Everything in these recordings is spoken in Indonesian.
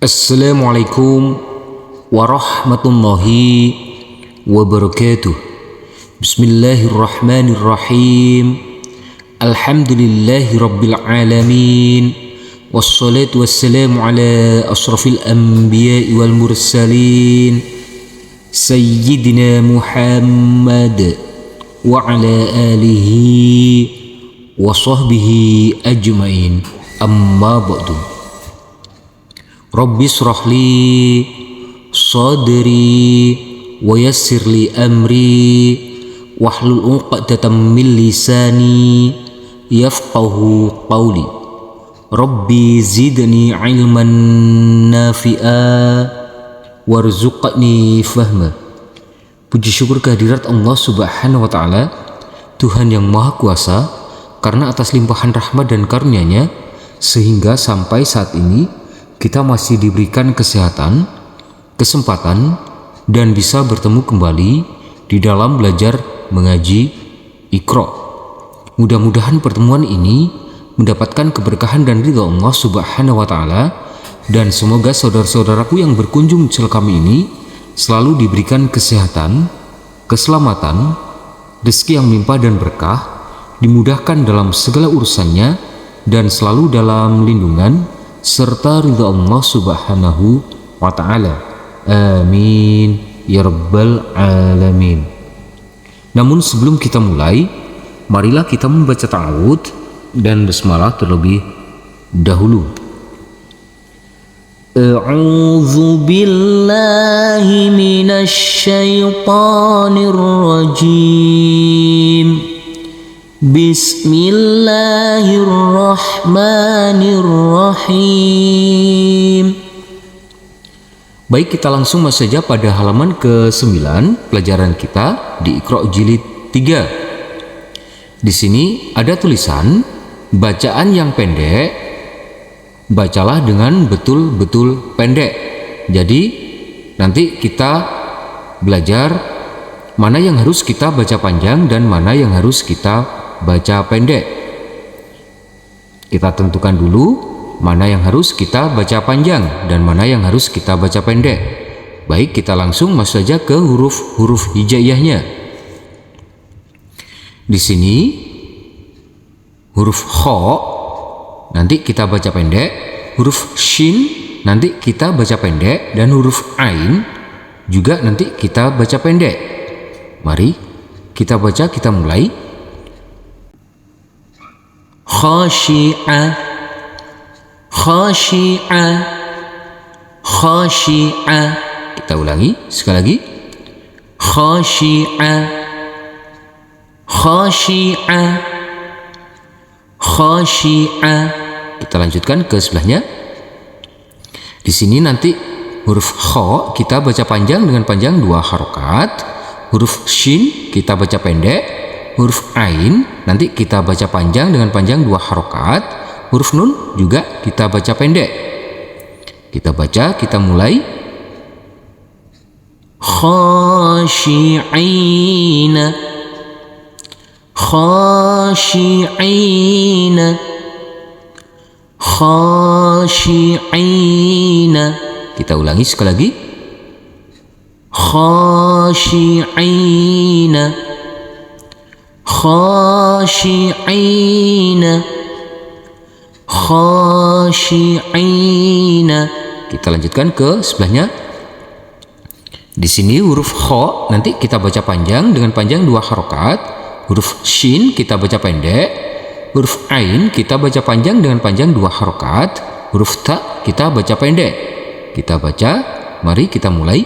Assalamualaikum warahmatullahi wabarakatuh. Bismillahirrahmanirrahim. Alhamdulillahi rabbil alamin. Wassalatu wassalamu ala asrafil anbiya'i wal mursalin Sayyidina Muhammad wa ala alihi wa sahbihi ajmain. Amma ba'du. Rabbi shrahli sadri wa yassirli amri wahlul 'uqdatam min lisani yafqahu qawli. Rabbi zidni ilman nafi'a warzuqni fahma. Puji syukur kehadirat Allah Subhanahu wa taala, Tuhan yang Maha Kuasa, karena atas limpahan rahmat dan karunia-Nya sehingga sampai saat ini kita masih diberikan kesehatan, kesempatan, dan bisa bertemu kembali di dalam belajar mengaji Iqra. Mudah-mudahan pertemuan ini mendapatkan keberkahan dan ridha Allah Subhanahu wa taala, dan semoga saudara-saudaraku yang berkunjung di channel kami ini selalu diberikan kesehatan, keselamatan, rezeki yang melimpah dan berkah, dimudahkan dalam segala urusannya, dan selalu dalam lindungan serta ridha Allah Subhanahu wa ta'ala. Amin ya rabbal alamin. Namun sebelum kita mulai, marilah kita membaca ta'awudz dan basmalah terlebih dahulu. A'udzu billahi minasy syaithanir rajim. Bismillahirrahmanirrahim. Baik, kita langsung masuk saja pada halaman ke-9 pelajaran kita di Iqra jilid 3. Di sini ada tulisan bacaan yang pendek, bacalah dengan betul-betul pendek. Jadi nanti kita belajar mana yang harus kita baca panjang dan mana yang harus kita baca pendek. Kita tentukan dulu mana yang harus kita baca panjang dan mana yang harus kita baca pendek. Baik, kita langsung masuk saja ke huruf-huruf hijaiyahnya. Di sini huruf kha nanti kita baca pendek, huruf shin nanti kita baca pendek, dan huruf ain juga nanti kita baca pendek. Mari kita baca, kita mulai. Khashi'ah, khashi'ah, khashi'ah. Kita ulangi sekali lagi. Khashi'ah, khashi'ah, khashi'ah. Kita lanjutkan ke sebelahnya. Di sini nanti huruf kha kita baca panjang dengan panjang 2 harokat. Huruf shin kita baca pendek. Huruf ain nanti kita baca panjang dengan panjang 2 harokat. Huruf nun juga kita baca pendek. Kita baca, kita mulai. Khashi'ina, khashi'ina, khashi'ina. Kita ulangi sekali lagi. Khashi'ina, khashi'ina, khashi'ina. Kita lanjutkan ke sebelahnya. Di sini huruf kha nanti kita baca panjang dengan panjang 2 harokat. Huruf shin kita baca pendek. Huruf ain kita baca panjang dengan panjang 2 harokat. Huruf ta kita baca pendek. Kita baca, mari kita mulai.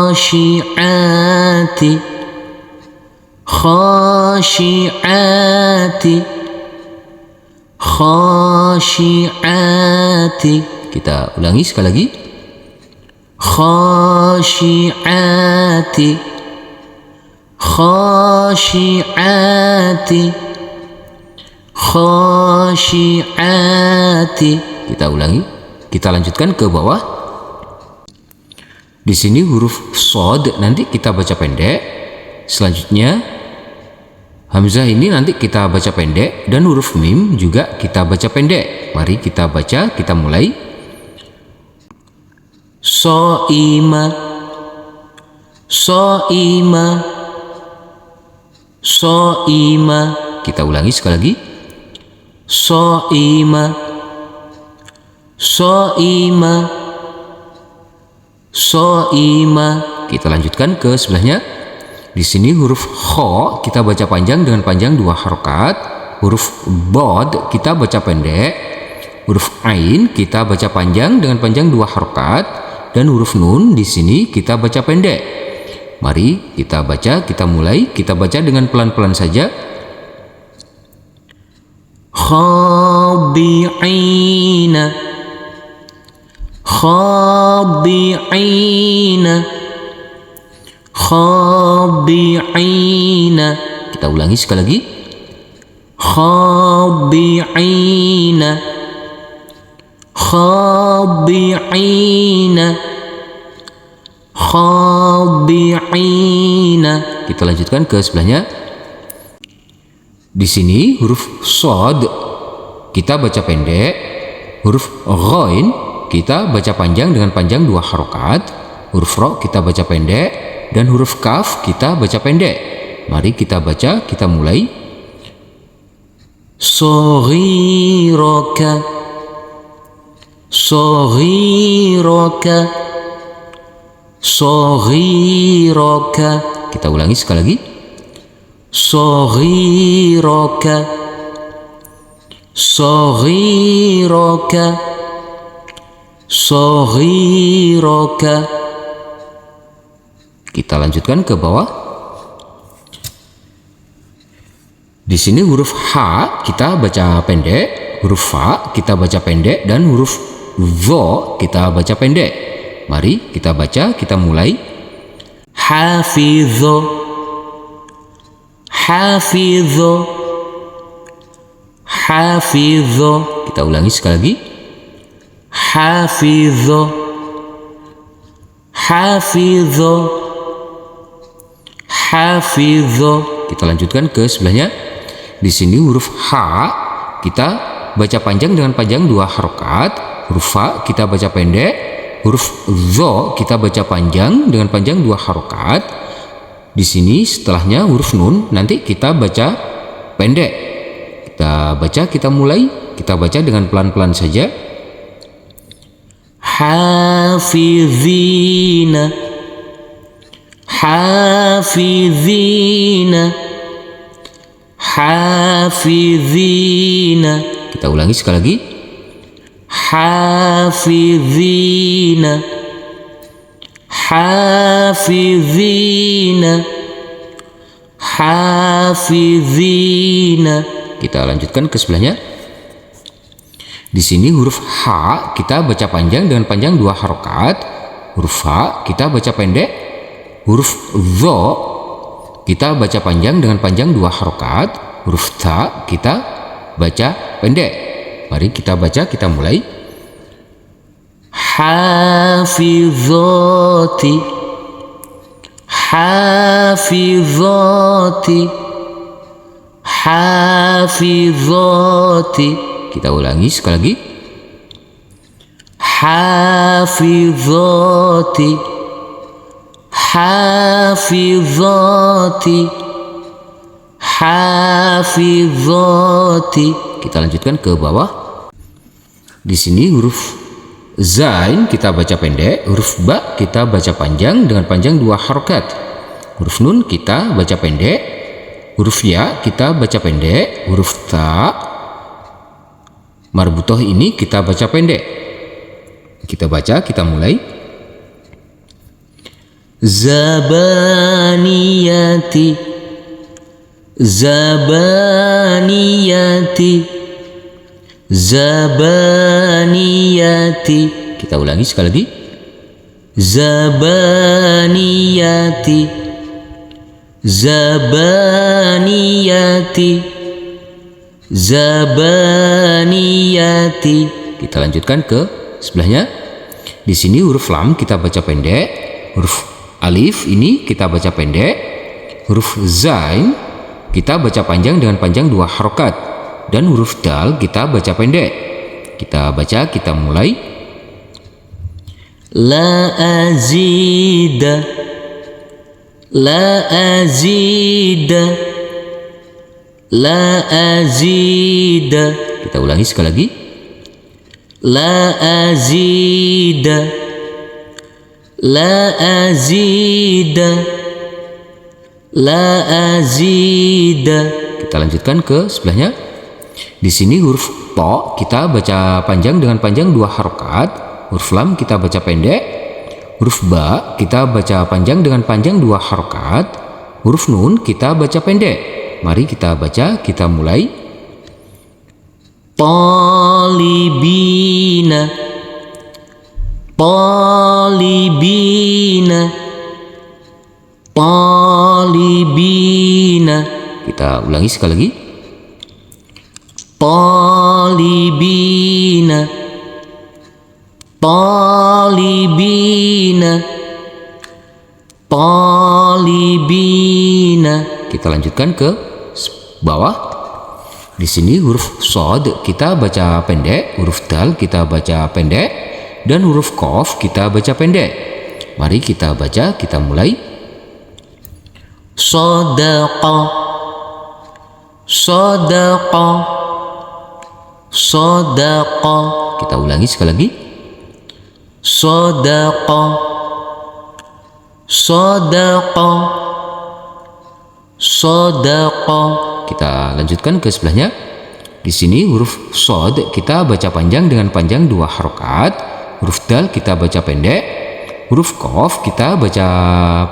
Khashi'ati, khashi'ati, khashi'ati. Kita ulangi sekali lagi. Khashi'ati, khashi'ati, khashi'ati. Kita ulangi. Kita lanjutkan ke bawah. Di sini huruf shad nanti kita baca pendek. Selanjutnya Hamzah ini nanti kita baca pendek dan huruf mim juga kita baca pendek. Mari kita baca, kita mulai. So'ima, so'ima, so'ima. Kita ulangi sekali lagi. So'ima, so'ima, so'ima. Kita lanjutkan ke sebelahnya. Di sini huruf kho kita baca panjang dengan panjang 2 harokat. Huruf bod kita baca pendek. Huruf ain kita baca panjang dengan panjang 2 harokat. Dan huruf nun di sini kita baca pendek. Mari kita baca, kita mulai. Kita baca dengan pelan-pelan saja. Khabi'ina, khabi'ina, khabi'ina. Kita ulangi sekali lagi. Khabi'ina, khabi'ina, khabi'ina. Kita lanjutkan ke sebelahnya. Di sini huruf shod kita baca pendek. Huruf ghain kita baca panjang dengan panjang 2 harokat. Huruf ro kita baca pendek. Dan huruf kaf kita baca pendek. Mari kita baca, kita mulai. Soghiraka, soghiraka, soghiraka. Kita ulangi sekali lagi. Soghiraka, soghiraka, soghiraka. Kita lanjutkan ke bawah. Di sini huruf H kita baca pendek, huruf Fa kita baca pendek, dan huruf Vo kita baca pendek. Mari kita baca, kita mulai. Hafidho, hafidho, hafidho. Kita ulangi sekali lagi. Hafidho, hafidho, hafidho. Kita lanjutkan ke sebelahnya. Di sini huruf H kita baca panjang dengan panjang 2 harokat. Huruf Fa kita baca pendek. Huruf Zo kita baca panjang dengan panjang 2 harokat. Di sini setelahnya huruf Nun nanti kita baca pendek. Kita baca, kita mulai. Kita baca dengan pelan-pelan saja. Hafizina, hafizina, hafizina. Kita ulangi sekali lagi. Hafizina, hafizina, hafizina. Kita lanjutkan ke sebelahnya. Di sini huruf H kita baca panjang dengan panjang 2 harokat. Huruf H kita baca pendek. Huruf Zo kita baca panjang dengan panjang 2 harokat. Huruf Ta kita baca pendek. Mari kita baca, kita mulai. Hafizati, hafizati, hafizati. Kita ulangi sekali lagi. Hafizati, hafizati, hafizati. Kita lanjutkan ke bawah. Di sini huruf Zain kita baca pendek, huruf Ba kita baca panjang dengan panjang 2 harokat. Huruf Nun kita baca pendek, huruf Ya kita baca pendek, huruf Ta marbutoh ini kita baca pendek. Kita baca, kita mulai. Zabaniyati, zabaniyati, zabaniyati. Kita ulangi sekali lagi. Zabaniyati, zabaniyati, zabaniyati. Kita lanjutkan ke sebelahnya. Di sini huruf lam kita baca pendek, huruf alif ini kita baca pendek, huruf zain kita baca panjang dengan panjang 2 harokat. Dan huruf dal kita baca pendek. Kita baca, kita mulai. La azida, la azida, la azida. Kita ulangi sekali lagi. La azida, la azida, la azida. Kita lanjutkan ke sebelahnya. Di sini huruf to kita baca panjang dengan panjang 2 harokat. Huruf lam kita baca pendek. Huruf ba kita baca panjang dengan panjang 2 harokat. Huruf nun kita baca pendek. Mari kita baca, kita mulai. Talibina, talibina, talibina. Kita ulangi sekali lagi. Talibina, talibina, talibina. Kita lanjutkan ke bawah. Di sini huruf shod kita baca pendek, huruf dal kita baca pendek, dan huruf qaf kita baca pendek. Mari kita baca, kita mulai. Shadaqa, shadaqa, shadaqa. Kita ulangi sekali lagi. Shadaqa, shadaqa, shadaqa. Kita lanjutkan ke sebelahnya. Di sini huruf shod kita baca panjang dengan panjang 2 harokat. Huruf dal kita baca pendek. Huruf qaf kita baca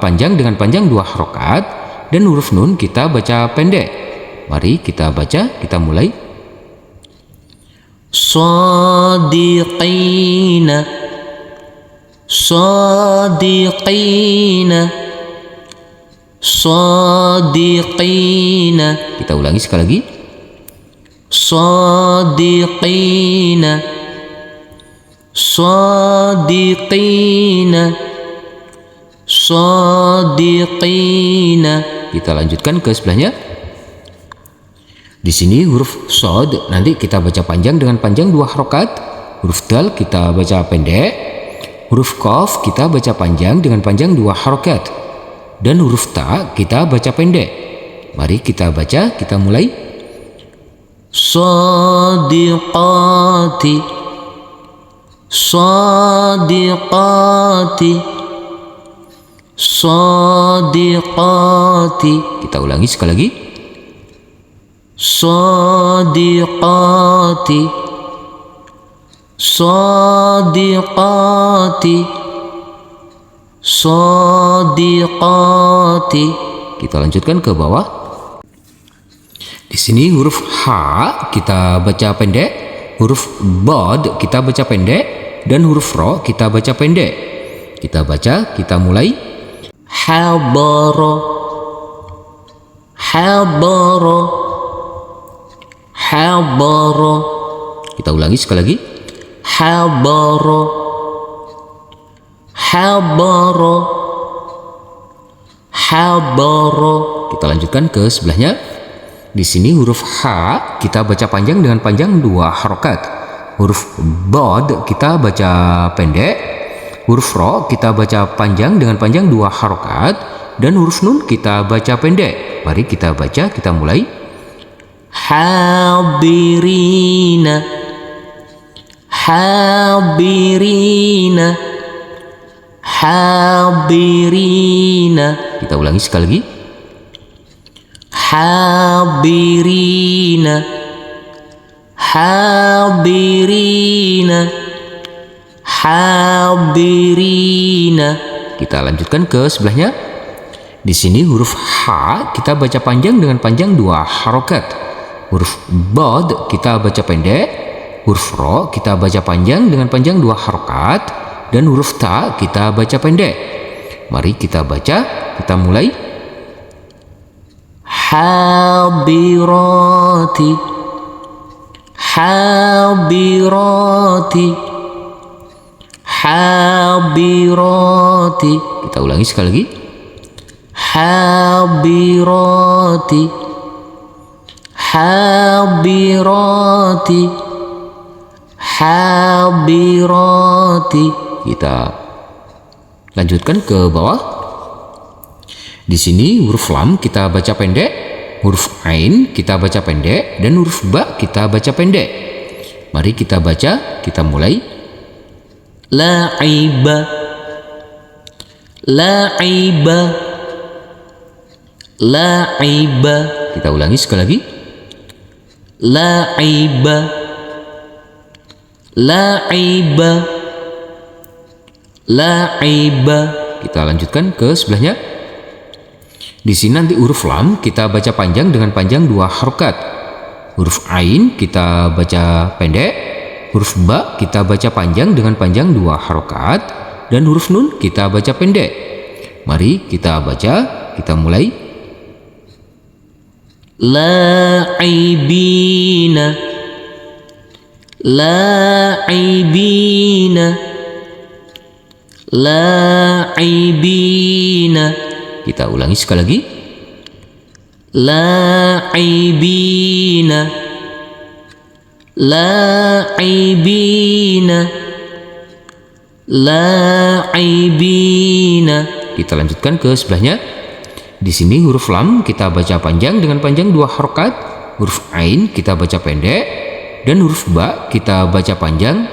panjang dengan panjang 2 harokat. Dan huruf nun kita baca pendek. Mari kita baca, kita mulai. Shadiqina, shadiqina, shadiqina. Kita ulangi sekali lagi. Shadiqina, shadiqina, shadiqina. Kita lanjutkan ke sebelahnya. Di sini huruf shod nanti kita baca panjang dengan panjang 2 harokat. Huruf dal kita baca pendek. Huruf qaf kita baca panjang dengan panjang 2 harokat. Dan huruf ta kita baca pendek. Mari kita baca, kita mulai. Shadiqati, shadiqati, shadiqati. Kita ulangi sekali lagi. Shadiqati, shadiqati, shadiqati. Kita lanjutkan ke bawah. Di sini huruf ha kita baca pendek, huruf bod kita baca pendek, dan huruf ro kita baca pendek. Kita baca, kita mulai. Habara, habara, habara. Kita ulangi sekali lagi. Habara, habara, habara. Kita lanjutkan ke sebelahnya. Di sini huruf ha kita baca panjang dengan panjang 2 harokat. Huruf bod kita baca pendek. Huruf ro kita baca panjang dengan panjang 2 harokat. Dan huruf nun kita baca pendek. Mari kita baca, kita mulai. Habirina, habirina, habirina. Kita ulangi sekali lagi. Habirina, habirina, habirina. Kita lanjutkan ke sebelahnya. Di sini huruf ha kita baca panjang dengan panjang 2 harokat. Huruf bod kita baca pendek. Huruf ro kita baca panjang dengan panjang 2 harokat. Dan huruf ta kita baca pendek. Mari kita baca, kita mulai. Habirati, habirati, habirati. Kita ulangi sekali lagi. Habirati, hadirati, hadirati. Kita lanjutkan ke bawah. Di sini huruf lam kita baca pendek, huruf ain kita baca pendek, dan huruf ba kita baca pendek. Mari kita baca, kita mulai. La'iba, la'iba, la'iba. Kita ulangi sekali lagi. La'iba, la'iba, la'iba. Kita lanjutkan ke sebelahnya. Di sini nanti huruf lam kita baca panjang dengan panjang 2 harokat. Huruf ain kita baca pendek, huruf ba kita baca panjang dengan panjang 2 harokat, dan huruf nun kita baca pendek. Mari kita baca, kita mulai. La'ibina, la'ibina, la'ibina. Kita ulangi sekali lagi. La'ibina, la'ibina, la'ibina. Kita lanjutkan ke sebelahnya. Di sini huruf lam kita baca panjang dengan panjang 2 harokat, huruf ain kita baca pendek, dan huruf ba kita baca panjang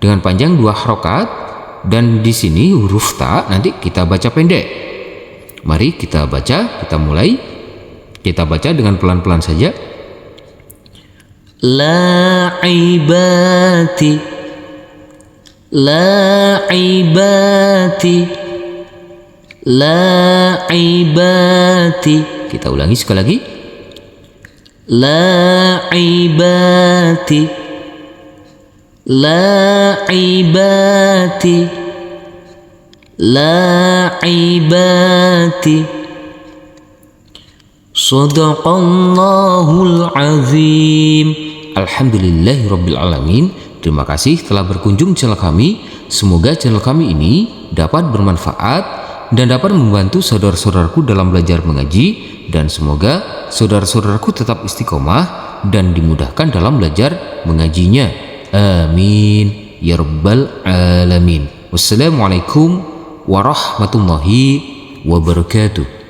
dengan panjang 2 harokat, dan di sini huruf ta nanti kita baca pendek. Mari kita baca, kita mulai. Kita baca dengan pelan-pelan saja. La'ibati, la'ibati, la'ibati. Kita ulangi sekali lagi. La'ibati, la'ibati, la'ibati. Shadaqallahul azim. Alhamdulillahirabbil alamin. Terima kasih telah berkunjung channel kami. Semoga channel kami ini dapat bermanfaat dan dapat membantu saudara-saudaraku dalam belajar mengaji, dan semoga saudara-saudaraku tetap istiqomah dan dimudahkan dalam belajar mengajinya. Amin ya rabbal alamin. Wassalamualaikum warahmatullahi wabarakatuh.